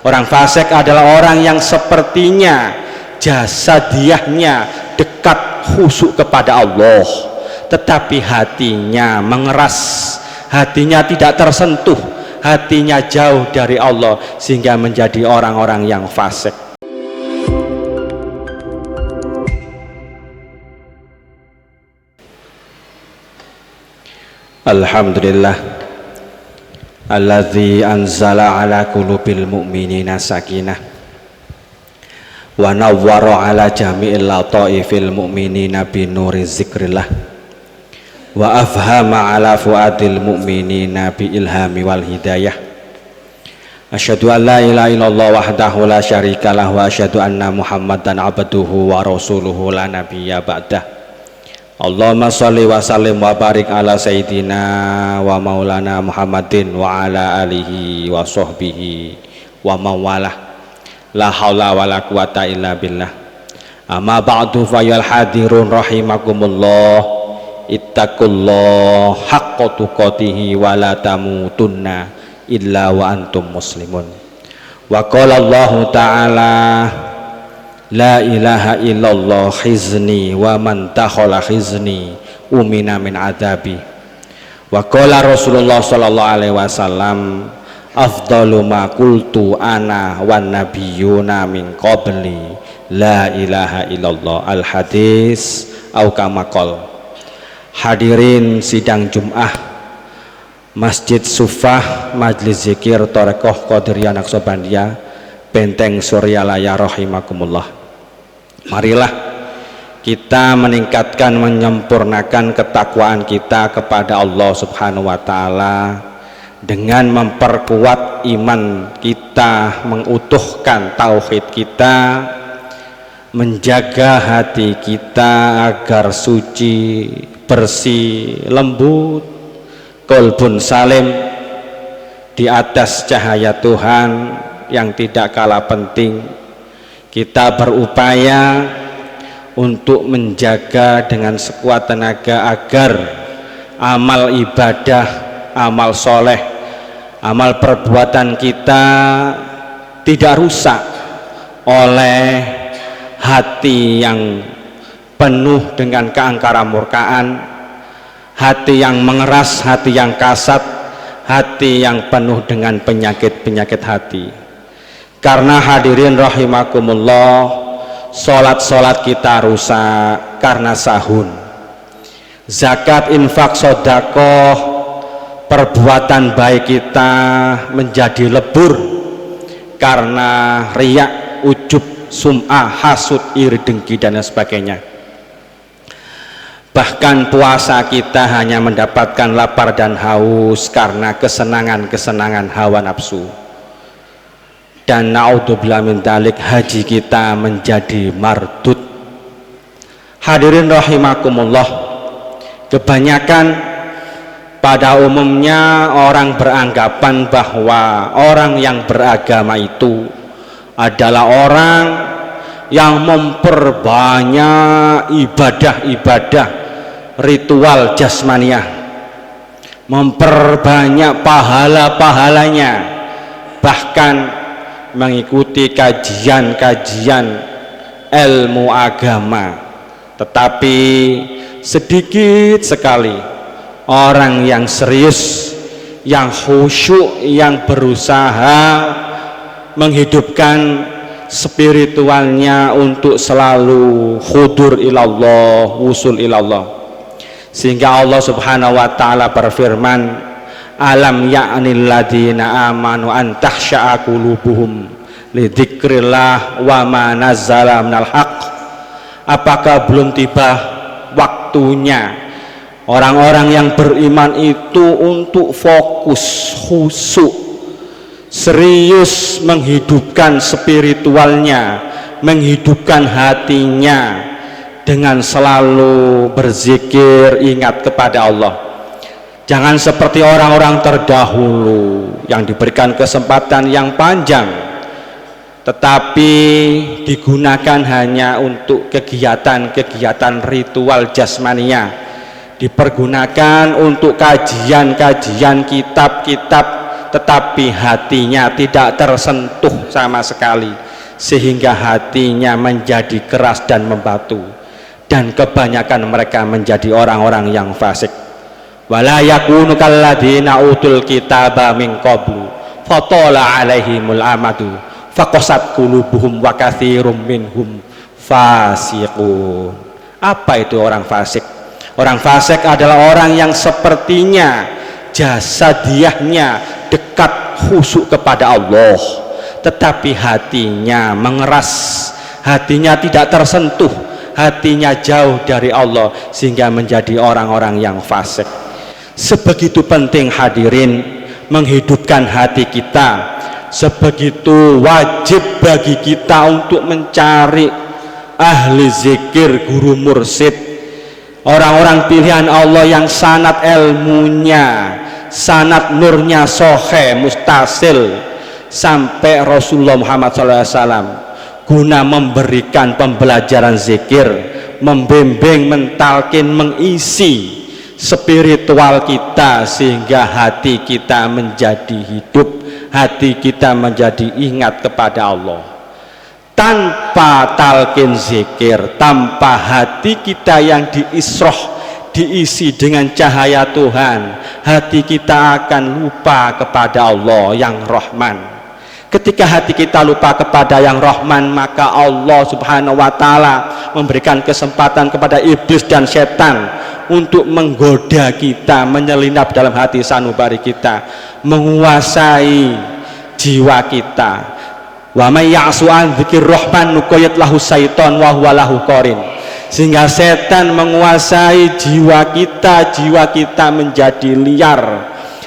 Orang fasik adalah orang yang sepertinya jasadiahnya dekat khusyuk kepada Allah, tetapi hatinya mengeras, hatinya tidak tersentuh, hatinya jauh dari Allah, sehingga menjadi orang-orang yang fasik. Alhamdulillah alladzi anzala ala qulubil mu'minina sakinah wa nawwara ala jami'il lataifil mu'minina binuri zikrillah wa afhama ala fuadil mu'minina bi ilhami wal hidayah. Asyhadu an la ilaha illallah wahdahu la syarikalah wa asyhadu anna muhammadan abduhu wa rasuluhu la nabiyya ba'dah. Allahumma sholli wa sallim wa barik ala sayyidina wa maulana Muhammadin wa ala alihi wa sahbihi wa mawalah. La haula wa la quwata illa billah. Amma ba'du fayal hadirun rahimakumullah, ittaqullah haqqa tuqatihi wa la tamutunna illa wa antum muslimun. Wa qala Allahu ta'ala la ilaha illallah khizni wa man takhala khizni umina min adabi. Wa qala Rasulullah sallallahu alaihi wasallam afdalu ma qultu ana wan nabiyyuna min qabli la ilaha illallah. Al hadis au kama qol. Hadirin sidang Jumat Masjid Sufah Majlis Zikir Thariqah Qadiriyah Naqsabandiyah Benteng Suryalaya rahimakumullah. Marilah kita meningkatkan, menyempurnakan ketakwaan kita kepada Allah Subhanahu wa Ta'ala dengan memperkuat iman kita, mengutuhkan tauhid kita, menjaga hati kita agar suci, bersih, lembut, qalbun salim di atas cahaya Tuhan yang tidak kalah penting. Kita berupaya untuk menjaga dengan sekuat tenaga agar amal ibadah, amal soleh, amal perbuatan kita tidak rusak oleh hati yang penuh dengan keangkara murkaan, hati yang mengeras, hati yang kasat, hati yang penuh dengan penyakit-penyakit hati. Karena hadirin rahimakumullah, sholat-sholat kita rusak karena sahun. Zakat, infak, sodakoh, perbuatan baik kita menjadi lebur karena riak, ujub, sum'ah, hasud, iri, dengki dan sebagainya. Bahkan puasa kita hanya mendapatkan lapar dan haus karena kesenangan-kesenangan hawa nafsu. Dan naudzubillah min dzalik, haji kita menjadi mardud. Hadirin rahimakumullah, kebanyakan pada umumnya orang beranggapan bahwa orang yang beragama itu adalah orang yang memperbanyak ibadah-ibadah ritual jasmaniah, memperbanyak pahala-pahalanya, bahkan mengikuti kajian-kajian ilmu agama. Tetapi sedikit sekali orang yang serius, yang khusyuk, yang berusaha menghidupkan spiritualnya untuk selalu khudur ilallah, wusul ilallah. Sehingga Allah Subhanahu wa Ta'ala berfirman, alam ya'nil ladina amanu an tahsya'a qulubuhum li dzikrillah wa ma nazzala minal haqq. Apakah belum tiba waktunya orang-orang yang beriman itu untuk fokus, khusyuk, serius menghidupkan spiritualnya, menghidupkan hatinya dengan selalu berzikir, ingat kepada Allah. Jangan seperti orang-orang terdahulu yang diberikan kesempatan yang panjang, tetapi digunakan hanya untuk kegiatan-kegiatan ritual jasmania, dipergunakan untuk kajian-kajian kitab-kitab tetapi hatinya tidak tersentuh sama sekali, sehingga hatinya menjadi keras dan membatu, dan kebanyakan mereka menjadi orang-orang yang fasik. Wala yakunu kalladzina utul kitaba min qablu fatala alaihimul amadu faqasat qulubuhum wa katsirum minhum fasiqun. Apa itu orang fasik? Orang fasik adalah orang yang sepertinya jasadiahnya dekat khusyuk kepada Allah, tetapi hatinya mengeras, hatinya tidak tersentuh, hatinya jauh dari Allah, sehingga menjadi orang-orang yang fasik. Sebegitu penting hadirin menghidupkan hati kita, sebegitu wajib bagi kita untuk mencari ahli zikir, guru mursyid, orang-orang pilihan Allah yang sanad ilmunya, sanad nurnya sohe mustasil sampai Rasulullah Muhammad SAW, guna memberikan pembelajaran zikir, membimbing, mentalkin, mengisi spiritual kita, sehingga hati kita menjadi hidup, hati kita menjadi ingat kepada Allah. Tanpa talqin zikir, tanpa hati kita yang diisroh, diisi dengan cahaya Tuhan, hati kita akan lupa kepada Allah yang Rahman. Ketika hati kita lupa kepada yang Rahman, maka Allah Subhanahu wa Ta'ala memberikan kesempatan kepada iblis dan setan untuk menggoda kita, menyelinap dalam hati sanubari kita, menguasai jiwa kita. Wa may ya'su an dzikir rahman nuqayyid lahu syaiton wa huwa lahu qarin. Sehingga setan menguasai jiwa kita menjadi liar,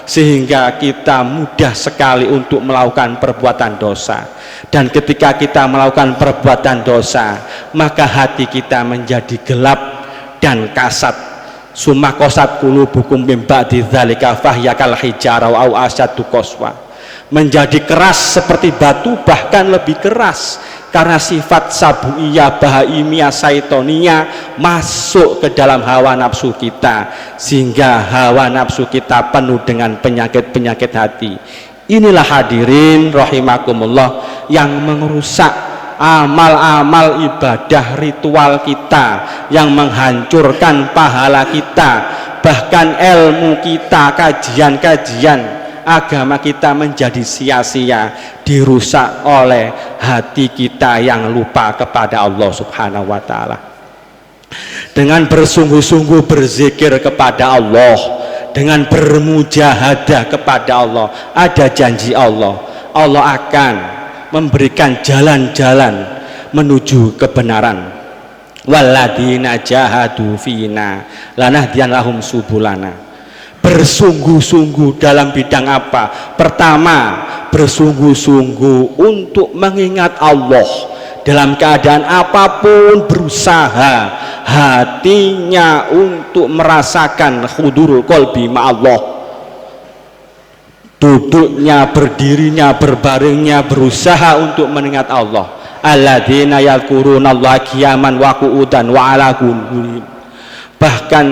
sehingga kita mudah sekali untuk melakukan perbuatan dosa. Dan ketika kita melakukan perbuatan dosa, maka hati kita menjadi gelap dan kasat. Summa qasat qulubukum mim ba'di dzalika fahiya kal hijarah au asyaddu qaswa. Menjadi keras seperti batu, bahkan lebih keras, karena sifat sabuiyah, bahaimiyah, saitoniyah masuk ke dalam hawa nafsu kita, sehingga hawa nafsu kita penuh dengan penyakit-penyakit hati. Inilah hadirin rahimakumullah yang merusak amal-amal ibadah ritual kita, yang menghancurkan pahala kita, bahkan ilmu kita, kajian-kajian agama kita menjadi sia-sia, dirusak oleh hati kita yang lupa kepada Allah Subhanahu wa Ta'ala. Dengan bersungguh-sungguh berzikir kepada Allah, dengan bermujahadah kepada Allah, ada janji Allah, Allah akan memberikan jalan-jalan menuju kebenaran. Walladzina jahadu fina lanahdiyannahum subulana. Bersungguh-sungguh dalam bidang apa? Pertama, bersungguh-sungguh untuk mengingat Allah dalam keadaan apapun, berusaha hatinya untuk merasakan hudurul qalbi ma'allah. Duduknya, berdirinya, berbaringnya, berusaha untuk mengingat Allah. Alladzina yadhkurunallaha qiyaman wa qu'udan wa 'ala junubihim. Bahkan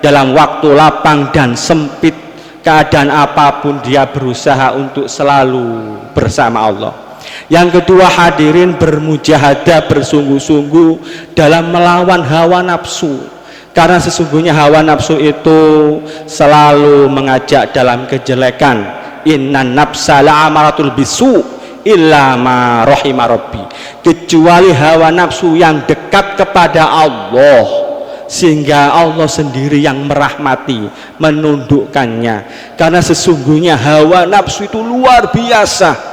dalam waktu lapang dan sempit, keadaan apapun dia berusaha untuk selalu bersama Allah. Yang kedua hadirin, bermujahadah, bersungguh-sungguh dalam melawan hawa nafsu, karena sesungguhnya hawa nafsu itu selalu mengajak dalam kejelekan. Innan nafsa la'amaratul bisu illa ma rahima rabbi. Kecuali hawa nafsu yang dekat kepada Allah, sehingga Allah sendiri yang merahmati, menundukkannya. Karena sesungguhnya hawa nafsu itu luar biasa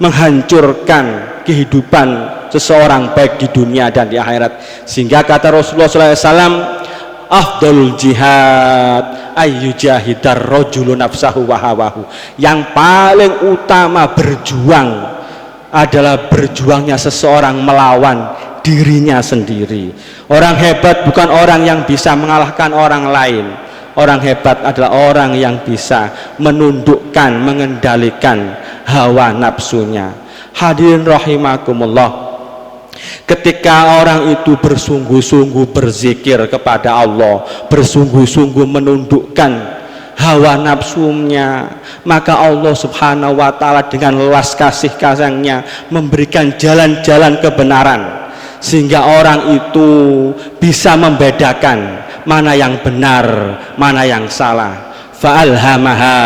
menghancurkan kehidupan seseorang baik di dunia dan di akhirat. Sehingga kata Rasulullah SAW, afdalul jihad ayyujahidar rajulu nafsahu wa hawahu. Yang paling utama berjuang adalah berjuangnya seseorang melawan dirinya sendiri. Orang hebat bukan orang yang bisa mengalahkan orang lain. Orang hebat adalah orang yang bisa menundukkan, mengendalikan hawa nafsunya. Hadirin rahimakumullah, ketika orang itu bersungguh-sungguh berzikir kepada Allah, bersungguh-sungguh menundukkan hawa nafsunya, maka Allah Subhanahu wa Ta'ala dengan welas kasih sayangnya memberikan jalan-jalan kebenaran, sehingga orang itu bisa membedakan mana yang benar, mana yang salah. Fa'alhamaha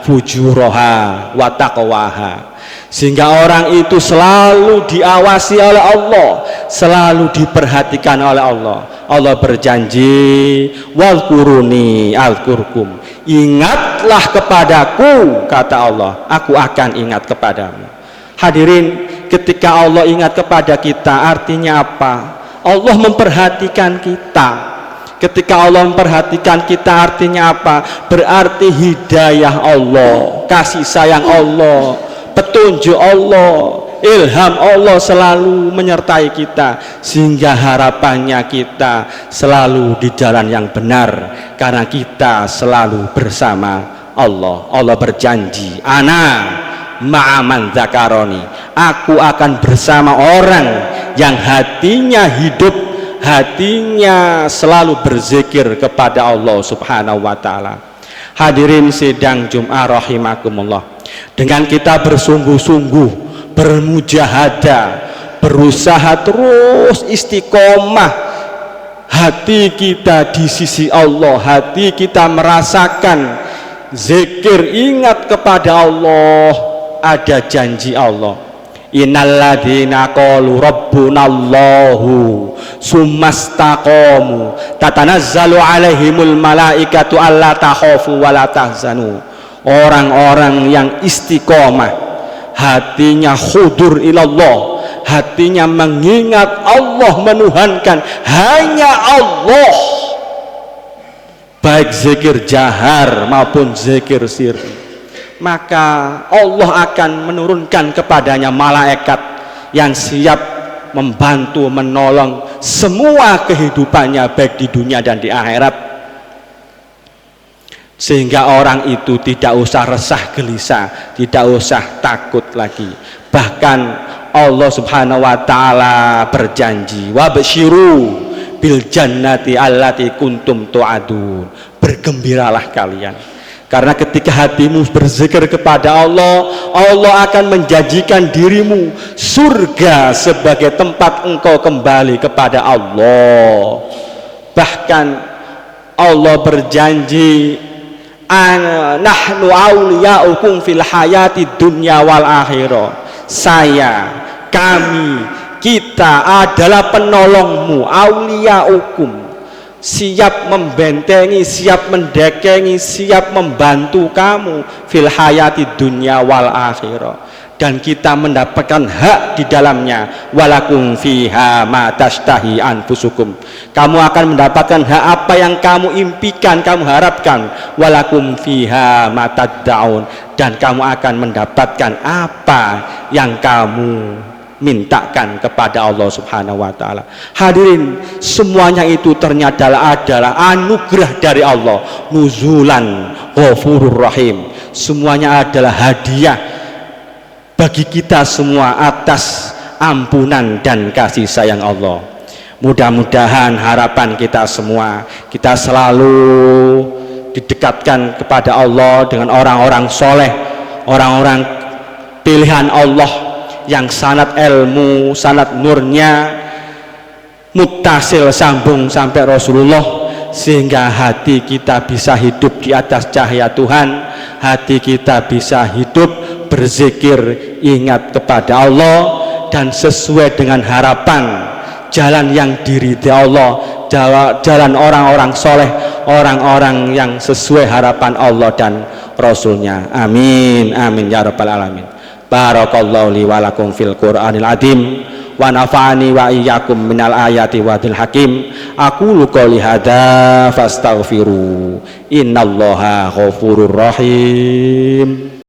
fujuraha wa taqwaha, sehingga orang itu selalu diawasi oleh Allah, selalu diperhatikan oleh Allah. Allah berjanji, walkuruni alkurkum, ingatlah kepadaku, kata Allah, aku akan ingat kepadamu. Hadirin, ketika Allah ingat kepada kita, artinya apa? Allah memperhatikan kita. Ketika Allah memperhatikan kita, artinya apa? Berarti hidayah Allah, kasih sayang Allah, petunjuk Allah, ilham Allah selalu menyertai kita, sehingga harapannya kita selalu di jalan yang benar, karena kita selalu bersama Allah. Allah berjanji, ana ma'aman zakaroni, aku akan bersama orang yang hatinya hidup, hatinya selalu berzikir kepada Allah Subhanahu wa Ta'ala. Hadirin sidang Jum'ah rahimakumullah, dengan kita bersungguh-sungguh, bermujahadah, berusaha terus istiqomah, hati kita di sisi Allah, hati kita merasakan zikir, ingat kepada Allah, ada janji Allah, innalladzina qalu rabbunallahu summastaqamu tatanazzalu alaihimul malaikatu alla takhafu wa la tahzanu. Orang-orang yang istiqomah, hatinya khudur ilallah, hatinya mengingat Allah, menuhankan hanya Allah, baik zikir jahar maupun zikir sirri, maka Allah akan menurunkan kepadanya malaikat yang siap membantu, menolong semua kehidupannya, baik di dunia dan di akhirat, sehingga orang itu tidak usah resah gelisah, tidak usah takut lagi. Bahkan Allah Subhanahu wa Ta'ala berjanji, wabsyiru bil jannati allati kuntum tu'adun, bergembiralah kalian, karena ketika hatimu berzikir kepada Allah, Allah akan menjanjikan dirimu surga sebagai tempat engkau kembali kepada Allah. Bahkan Allah berjanji, nahnu awliyaukum fil hayati dunya wal akhirah, saya, kami, kita adalah penolongmu, awliyaukum, siap membentengi, siap mendekengi, siap membantu kamu fil hayati dunya wal akhirah, dan kita mendapatkan hak di dalamnya. Walakum fiha ma tashtahi anfusukum, kamu akan mendapatkan hak apa yang kamu impikan, kamu harapkan. Walakum fiha ma tad'un, dan kamu akan mendapatkan apa yang kamu mintakan kepada Allah Subhanahu wa Ta'ala. Hadirin, semuanya itu ternyata adalah anugerah dari Allah, nuzulan ghafurur rahim, semuanya adalah hadiah bagi kita semua atas ampunan dan kasih sayang Allah. Mudah-mudahan harapan kita semua, kita selalu didekatkan kepada Allah dengan orang-orang soleh, orang-orang pilihan Allah yang sanad ilmu, sanad nurnya muttasil, sambung sampai Rasulullah, sehingga hati kita bisa hidup di atas cahaya Tuhan, hati kita bisa hidup berzikir, ingat kepada Allah, dan sesuai dengan harapan jalan yang diridhai Allah, jalan orang-orang soleh, orang-orang yang sesuai harapan Allah dan Rasulnya. Amin, amin ya rabbal alamin. Barakallahu li wa lakum fil Qur'anil azim, wa nafa'ani wa iyyakum minal ayati wa dzil hakim. Aqulu qouli hadza fastaghfiru, innallaha ghafurur rahim.